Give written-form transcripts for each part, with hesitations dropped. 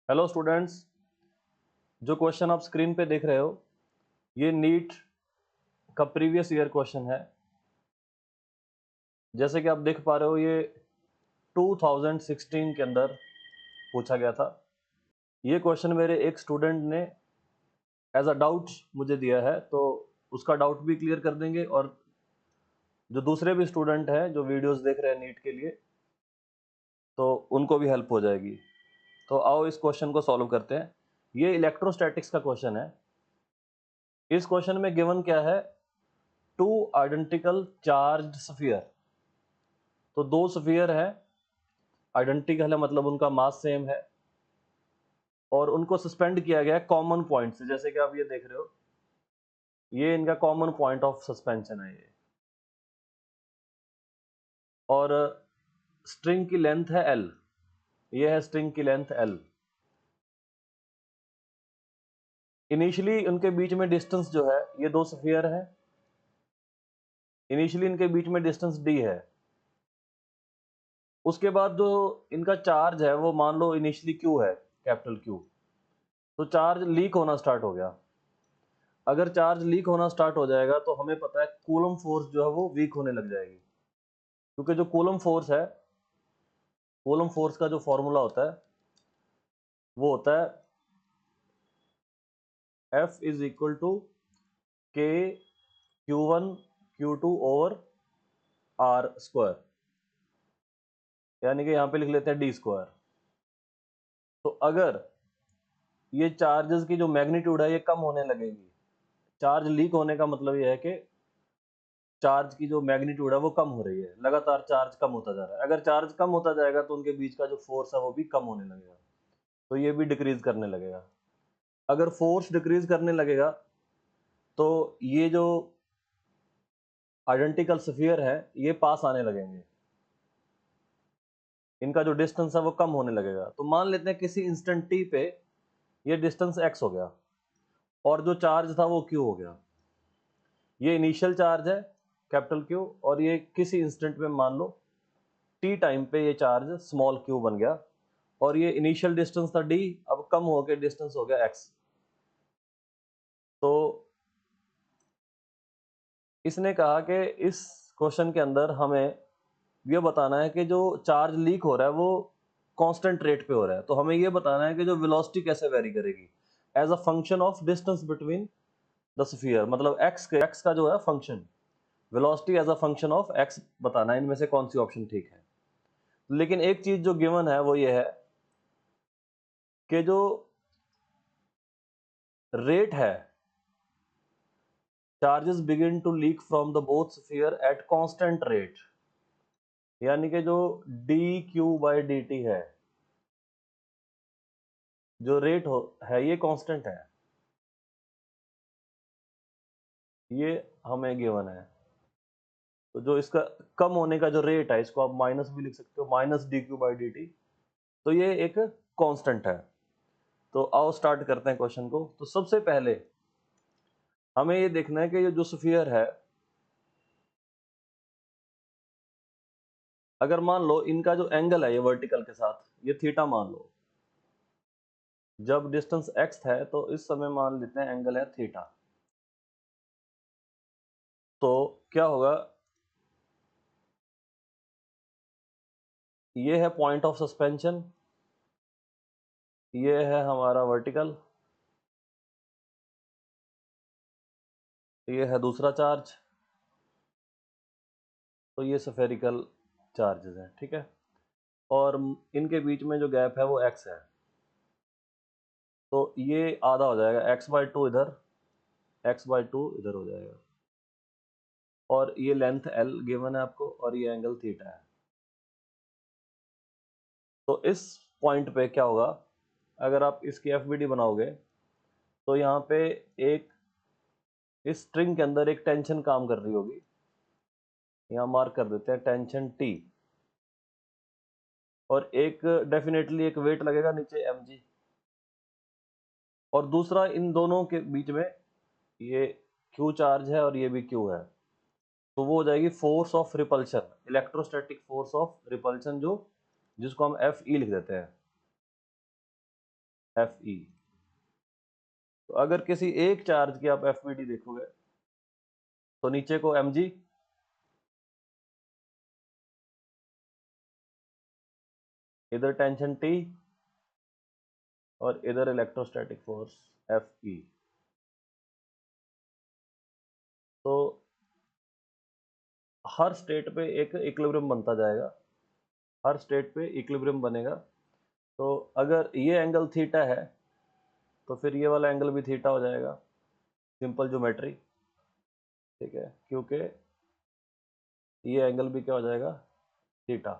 Hello students, जो question आप screen पे देख रहे हो ये नीट का प्रीवियस ईयर क्वेश्चन है। जैसे कि आप देख पा रहे हो ये 2016 के अंदर पूछा गया था। ये क्वेश्चन मेरे एक स्टूडेंट ने एज अ डाउट मुझे दिया है, तो उसका डाउट भी क्लियर कर देंगे और जो दूसरे भी स्टूडेंट हैं जो वीडियोस देख रहे हैं नीट के लिए, तो उनको भी हेल्प हो जाएगी। तो आओ इस क्वेश्चन को सॉल्व करते हैं। ये इलेक्ट्रोस्टैटिक्स का क्वेश्चन है। इस क्वेश्चन में गिवन क्या है? Two identical charged sphere. तो दो स्फीयर है, आइडेंटिकल है मतलब उनका मास सेम है और उनको सस्पेंड किया गया है कॉमन पॉइंट से। जैसे कि आप ये देख रहे हो, ये इनका कॉमन पॉइंट ऑफ सस्पेंशन है ये। और स्ट्रिंग की लेंथ है एल। ये है स्ट्रिंग की लेंथ एल। इनिशियली उनके बीच में डिस्टेंस जो है, ये दो स्फीयर है, इनिशियली इनके बीच में डिस्टेंस डी है। उसके बाद जो इनका चार्ज है वो मान लो इनिशियली क्यू है, कैपिटल क्यू। तो चार्ज लीक होना स्टार्ट हो गया। अगर चार्ज लीक होना स्टार्ट हो जाएगा तो हमें पता है कूलम फोर्स जो है वो वीक होने लग जाएगी, क्योंकि जो कूलम फोर्स है, कूलम फोर्स का जो फॉर्मूला होता है वो होता है F इज इक्वल टू के Q1 Q2 over are square, यानी कि यहां पे लिख लेते हैं डी स्क्वायर। तो अगर ये चार्जेस की जो मैग्नीट्यूड है ये कम होने लगेगी, चार्ज लीक होने का मतलब ये है कि चार्ज की जो मैग्नीट्यूड है वो कम हो रही है, लगातार चार्ज कम होता जा रहा है। अगर चार्ज कम होता जाएगा तो उनके बीच का जो फोर्स है वो भी कम होने लगेगा, तो ये भी डिक्रीज करने लगेगा। अगर फोर्स डिक्रीज करने लगेगा तो ये जो आइडेंटिकल स्फीयर है ये पास आने लगेंगे, इनका जो डिस्टेंस है वो कम होने लगेगा। तो मान लेते हैं किसी इंस्टेंट टी पे ये डिस्टेंस x हो गया और जो चार्ज था वो q हो गया। ये इनिशियल चार्ज है कैपिटल Q, और ये किसी इंस्टेंट में मान लो t टाइम पे ये चार्ज स्मॉल q बन गया, और ये इनिशियल डिस्टेंस था d, अब कम होकर डिस्टेंस हो गया x। तो इसने कहा कि इस क्वेश्चन के अंदर हमें ये बताना है कि जो चार्ज लीक हो रहा है वो कांस्टेंट रेट पे हो रहा है। तो हमें ये बताना है कि जो वेलोसिटी कैसे वेरी करेगी as a function of distance between the sphere, मतलब x का जो है function, velocity as a function of x बताना है। इनमें से कौन सी ऑप्शन ठीक है। लेकिन एक चीज जो गिवन है वो ये है कि जो रेट है, charges begin to leak from the both sphere at constant rate, यानी कि जो D Q by D T है, जो रेट है ये कांस्टेंट है, ये हमें गिवन है। तो जो इसका कम होने का जो रेट है, इसको आप माइनस भी लिख सकते हो, minus D Q by D T. तो ये एक कांस्टेंट है। तो आओ स्टार्ट करते हैं क्वेश्चन को। तो सबसे पहले हमें ये देखना है कि ये जो स्फीयर है, अगर मान लो इनका जो एंगल है ये वर्टिकल के साथ ये थीटा मान लो, जब डिस्टेंस x है तो इस समय मान लेते हैं एंगल है थीटा। तो क्या होगा, ये है पॉइंट ऑफ सस्पेंशन, ये है हमारा वर्टिकल, ये है दूसरा चार्ज, तो ये स्फेरिकल चार्जेस हैं, ठीक है। और इनके बीच में जो गैप है वो x है, तो ये आधा हो जाएगा, x/2 इधर, x/2 इधर हो जाएगा। और ये लेंथ l गिवन है आपको और ये एंगल थीटा है। तो इस पॉइंट पे क्या होगा, अगर आप इसकी एफबीडी बनाओगे तो यहाँ पे एक इस स्ट्रिंग के अंदर एक टेंशन काम कर रही होगी, यहाँ मार्क कर देते हैं टेंशन T, और एक डेफिनेटली एक वेट लगेगा नीचे mg, और दूसरा इन दोनों के बीच में ये q चार्ज है और ये भी q है। तो वो हो जाएगी force of repulsion, electrostatic force of repulsion, जो जिसको हम Fe लिख देते हैं। F E. तो अगर किसी एक चार्ज की आप एफ डी देखोगे तो नीचे को एम जी, इधर टेंशन टी, और इधर इलेक्ट्रोस्टैटिक फोर्स एफ ई। तो हर स्टेट पे एक इक्विलिब्रियम बनता जाएगा, हर स्टेट पे इक्विलिब्रियम बनेगा। तो अगर ये एंगल थीटा है तो फिर ये वाला एंगल भी थीटा हो जाएगा, सिंपल ज्योमेट्री। ठीक है, क्योंकि ये एंगल भी क्या हो जाएगा, थीटा।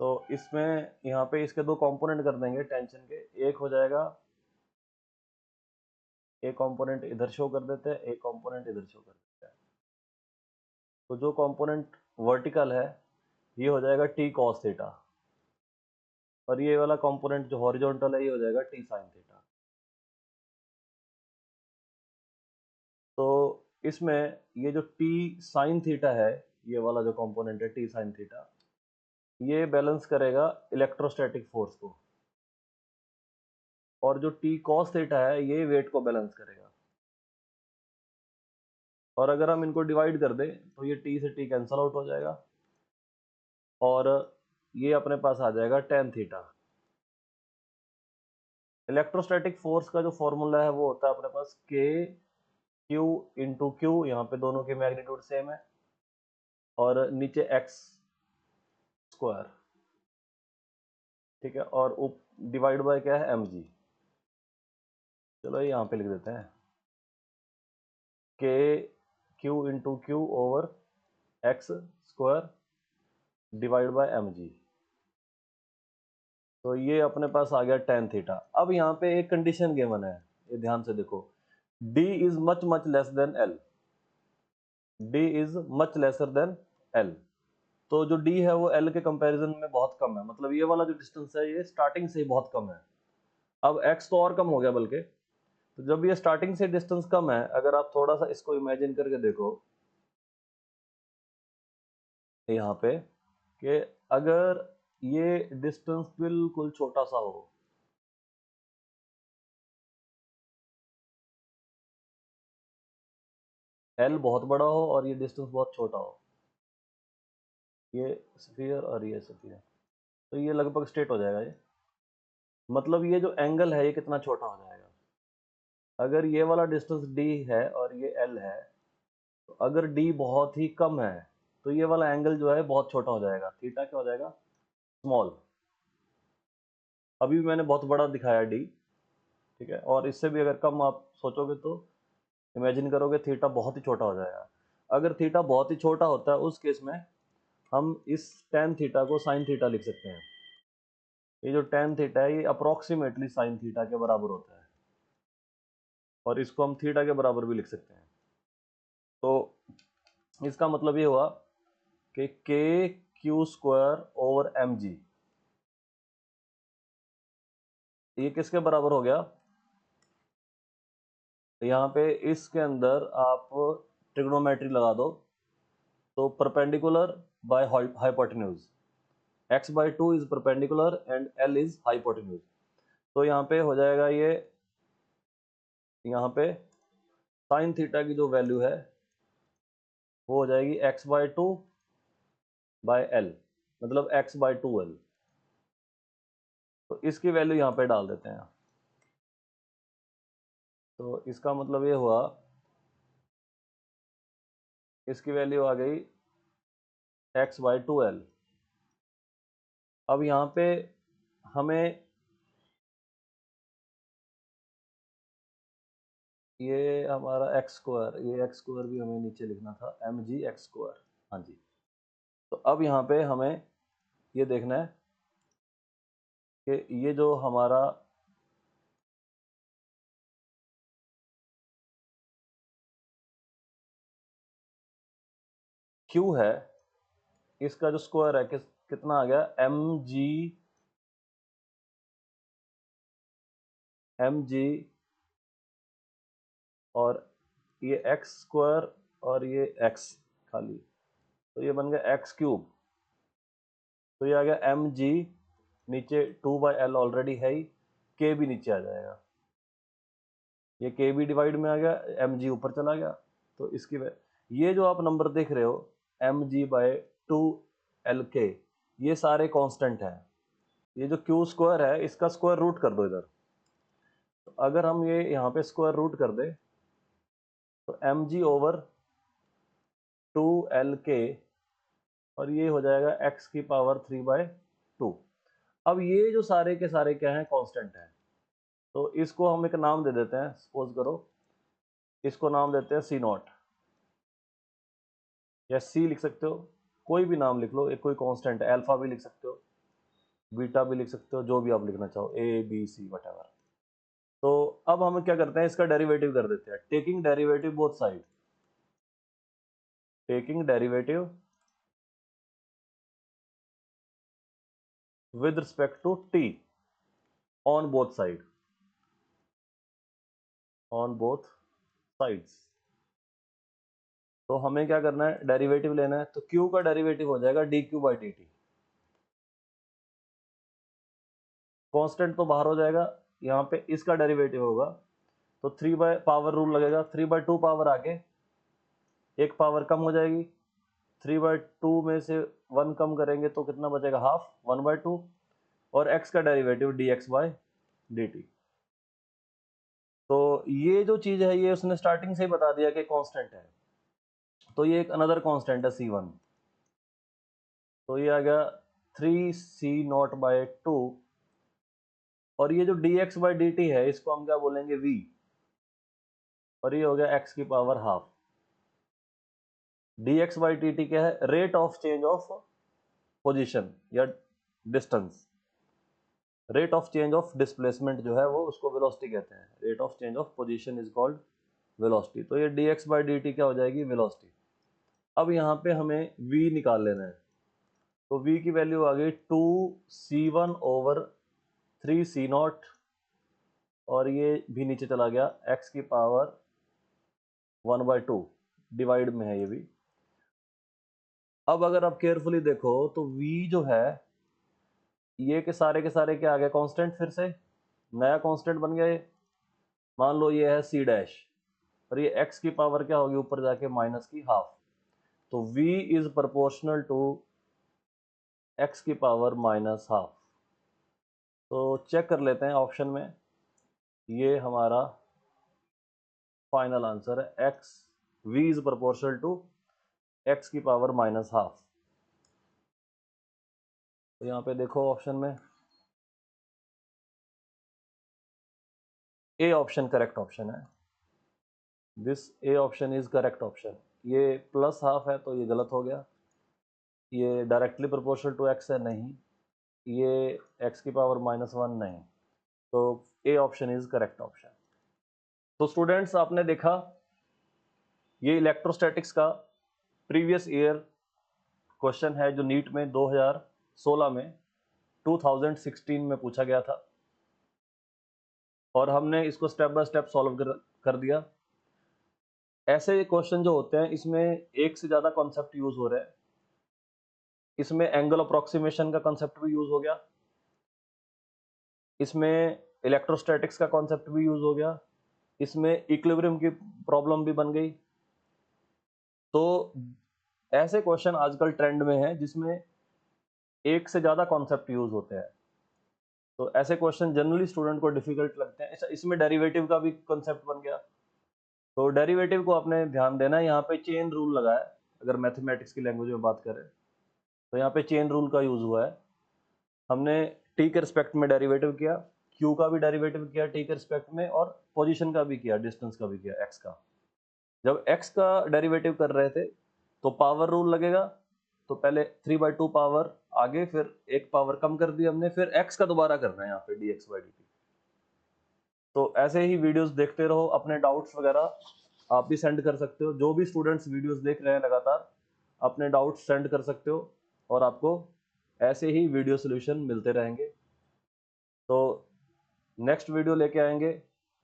तो इसमें यहाँ पे इसके दो कंपोनेंट कर देंगे टेंशन के, एक हो जाएगा, एक कंपोनेंट इधर शो कर देते हैं, एक कंपोनेंट इधर शो कर देते हैं। तो जो कंपोनेंट वर्टिकल है ये हो जाएगा टी कॉस थीटा, और ये वाला कंपोनेंट जो हॉरिजॉन्टल है ये हो जाएगा टी साइन थीटा। तो इसमें ये जो टी साइन थीटा है, ये वाला जो कंपोनेंट है टी साइन थीटा, ये बैलेंस करेगा इलेक्ट्रोस्टैटिक फोर्स को, और जो टी कॉस थीटा है ये वेट को बैलेंस करेगा। और अगर हम इनको डिवाइड कर दें तो ये टी से टी कैंसल आउट हो जाएगा, और ये अपने पास आ जाएगा टेन थीटा। इलेक्ट्रोस्टैटिक फोर्स का जो फॉर्मूला है वो होता है अपने पास के क्यू इंटू क्यू, यहाँ पे दोनों के मैग्नीट्यूड सेम है, और नीचे एक्स स्क्वायर। ठीक है, और डिवाइड बाय क्या है, एम जी। चलो ये यहाँ पे लिख देते हैं, K Q into Q over X square divide by M G. तो ये अपने पास आ गया टेन थीटा। अब यहाँ पे एक कंडीशन गिवन है, ये ध्यान से देखो, d is much much less than l, d is much lesser than l। तो जो d है वो l के कंपैरिजन में बहुत कम है, मतलब ये वाला जो डिस्टेंस है ये स्टार्टिंग से ही बहुत कम है। अब x तो और कम हो गया बल्कि। तो जब ये स्टार्टिंग से डिस्टेंस कम है, अगर आप थोड़ा सा इसको इमेजिन करके देखो यहाँ पे, कि अगर ये डिस्टेंस बिल्कुल छोटा सा हो, l बहुत बड़ा हो और ये डिस्टेंस बहुत छोटा हो, ये स्फीयर और ये स्फीयर, तो ये लगभग स्ट्रेट हो जाएगा ये। मतलब ये जो एंगल है ये कितना छोटा हो जाएगा, अगर ये वाला डिस्टेंस d है और ये l है, तो अगर d बहुत ही कम है तो ये वाला एंगल जो है बहुत छोटा हो जाएगा, थीटा क्या हो जाएगा, स्मॉल। अभी भी मैंने बहुत बड़ा दिखाया d, ठीक है, और इससे भी अगर कम आप सोचोगे तो इमेजिन करोगे थीटा बहुत ही छोटा हो जाएगा। अगर थीटा बहुत ही छोटा होता है उस केस में हम इस टेन थीटा को साइन थीटा लिख सकते हैं। ये जो टेन थीटा है ये अप्रोक्सीमेटली साइन थीटा के बराबर होता है, और इसको हम थीटा के बराबर भी लिख सकते हैं। तो इसका मतलब ये हुआ कि K Q square over M G, ये किसके बराबर हो गया, यहाँ पे इसके अंदर आप ट्रिग्नोमेट्री लगा दो, तो perpendicular by hypotenuse, x by 2 is perpendicular and l is hypotenuse. तो यहाँ पे हो जाएगा ये, यहाँ पे साइन थीटा की जो वैल्यू है वो हो जाएगी x बाई 2 बाय एल, मतलब x बाई 2l। तो इसकी वैल्यू यहाँ पे डाल देते हैं, तो इसका मतलब ये हुआ, इसकी वैल्यू आ गई x बाई 2l। अब यहाँ पे हमें ये हमारा एक्स स्क्वायर, ये एक्स स्क्वायर भी हमें नीचे लिखना था, एम जी एक्स स्क्वायर। हाँ जी। तो अब यहाँ पे हमें ये देखना है कि ये जो हमारा Q है इसका जो स्क्वायर है कितना आ गया, एम जी और ये एक्स स्क्वायर और ये एक्स खाली, तो ये बन गया एक्स क्यूब। तो ये आ गया एम जी, नीचे 2 बाई एल ऑलरेडी है ही, के भी नीचे आ जाएगा, ये के भी डिवाइड में आ गया, एम जी ऊपर चला गया। तो इसकी ये जो आप नंबर देख रहे हो एम जी बाय 2LK, ये सारे कांस्टेंट हैं। ये जो क्यू स्क्वायर है इसका स्क्वायर रूट कर दो इधर, तो अगर हम ये यहाँ पे स्क्वायर रूट कर दे तो एम जी ओवर 2LK, और ये हो जाएगा x की पावर 3/2। अब ये जो सारे के सारे क्या हैं, कांस्टेंट हैं। तो इसको हम एक नाम दे देते हैं, सपोज करो इसको नाम देते हैं C0, या C लिख सकते हो, कोई भी नाम लिख लो, एक कोई कांस्टेंट है, अल्फा भी लिख सकते हो, बीटा भी लिख सकते हो, जो भी आप लिखना चाहो, ABC वटेवर। तो अब हम क्या करते हैं, इसका डेरिवेटिव कर देते हैं, taking derivative both side, taking derivative with respect to t on both side, on both sides। तो हमें क्या करना है, डेरिवेटिव लेना है, तो q का डेरिवेटिव हो जाएगा dq/dt, कांस्टेंट तो बाहर हो जाएगा, यहाँ पे इसका डेरिवेटिव होगा, तो 3 पावर रूल लगेगा, 3/2 पावर आगे, एक पावर कम हो जाएगी, 3/2 में से 1 कम करेंगे तो कितना बचेगा, हाफ, 1/2, और x का डेरिवेटिव dx/dt। तो ये जो चीज है ये उसने स्टार्टिंग से ही बता दिया कि कांस्टेंट है, तो ये एक अनदर कांस्टेंट है C1, तो ये आ गया 3C0/2, और ये जो dx/dt है इसको हम क्या बोलेंगे, v, और ये हो गया x की पावर हाफ। dx/dt क्या है, rate of change of position या distance, rate of change of displacement जो है वो उसको वेलोसिटी कहते हैं, rate of change of position is called velocity. तो ये dx/dt क्या हो जाएगी, वेलोसिटी। अब यहाँ पे हमें v निकाल लेना है, तो v की वैल्यू आ गई 2C1/3C0, और ये भी नीचे चला गया, x की पावर 1/2 डिवाइड में है ये भी। अब अगर आप केयरफुली देखो तो v जो है ये के सारे क्या आ गए, कांस्टेंट, फिर से नया कांस्टेंट बन गया ये, मान लो ये है c', और ये x की पावर क्या होगी, ऊपर जाके माइनस की हाफ, तो v is proportional to x की पावर माइनस हाफ। तो चेक कर लेते हैं ऑप्शन में, ये हमारा फाइनल आंसर है, x v is proportional to x की पावर माइनस हाफ। तो यहाँ पे देखो ऑप्शन में ए ऑप्शन करेक्ट ऑप्शन है, this A option is correct option. ये प्लस हाफ है तो ये गलत हो गया, ये डायरेक्टली प्रोपोर्शनल टू x है, नहीं, ये x की पावर -1 नहीं, तो ए ऑप्शन इज करेक्ट ऑप्शन। तो स्टूडेंट्स आपने देखा ये इलेक्ट्रोस्टैटिक्स का प्रीवियस ईयर क्वेश्चन है जो नीट में 2016 में 2016 में पूछा गया था, और हमने इसको स्टेप बाय स्टेप सॉल्व कर दिया। ऐसे क्वेश्चन जो होते हैं इसमें एक से ज़्यादा कॉन्सेप्ट यूज हो रहे हैं, इसमें एंगल अप्रोक्सीमेशन का कॉन्सेप्ट भी यूज हो गया, इसमें इलेक्ट्रोस्टैटिक्स का कॉन्सेप्ट भी यूज हो गया, इसमें इक्विलिब्रियम की प्रॉब्लम भी बन गई। तो ऐसे क्वेश्चन आजकल ट्रेंड में है जिसमें एक से ज़्यादा कॉन्सेप्ट यूज होते हैं, तो ऐसे क्वेश्चन जनरली स्टूडेंट को डिफिकल्ट लगते हैं। इसमें डेरिवेटिव का भी कॉन्सेप्ट बन गया, तो डेरिवेटिव को आपने ध्यान देना है, यहाँ पे चेन रूल लगा है, अगर मैथमेटिक्स की लैंग्वेज में बात करें तो यहाँ पे चेन रूल का यूज हुआ है। हमने टी के रिस्पेक्ट में डेरिवेटिव किया, क्यू का भी डेरिवेटिव किया टी के रिस्पेक्ट में, और पोजीशन का भी किया, डिस्टेंस का भी किया, एक्स का। जब एक्स का डेरिवेटिव कर रहे थे तो पावर रूल लगेगा, तो पहले 3/2 पावर आगे, फिर एक पावर कम कर दी हमने, फिर एक्स का दोबारा करना है यहाँ पे dx/dt। तो ऐसे ही वीडियोस देखते रहो, अपने डाउट्स वगैरह आप भी सेंड कर सकते हो, जो भी स्टूडेंट्स वीडियोस देख रहे हैं लगातार अपने डाउट्स सेंड कर सकते हो, और आपको ऐसे ही वीडियो सोल्यूशन मिलते रहेंगे। तो नेक्स्ट वीडियो लेके आएंगे,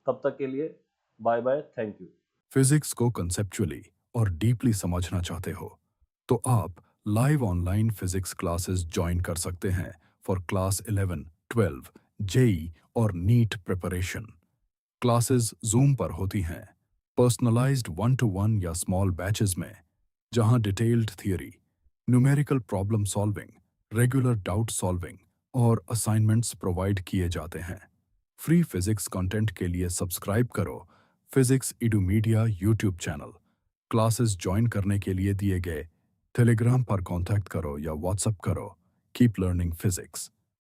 तब तक के लिए bye bye, thank you. Physics को कंसेप्चुअली और डीपली समझना चाहते हो तो आप live online physics classes join कर सकते हैं फॉर क्लास 11, 12, जेई और नीट प्रिपरेशन। क्लासेस जूम पर होती हैं, पर्सनलाइज्ड 1-to-1 या स्मॉल बैचेस में, जहां detailed theory, numerical problem solving, regular doubt solving और असाइनमेंट्स प्रोवाइड किए जाते हैं। फ्री फिजिक्स कंटेंट के लिए सब्सक्राइब करो physics Edumedia YouTube channel. Classes join करने के लिए दिए गए टेलीग्राम पर कांटेक्ट करो या व्हाट्सएप करो। Keep learning physics.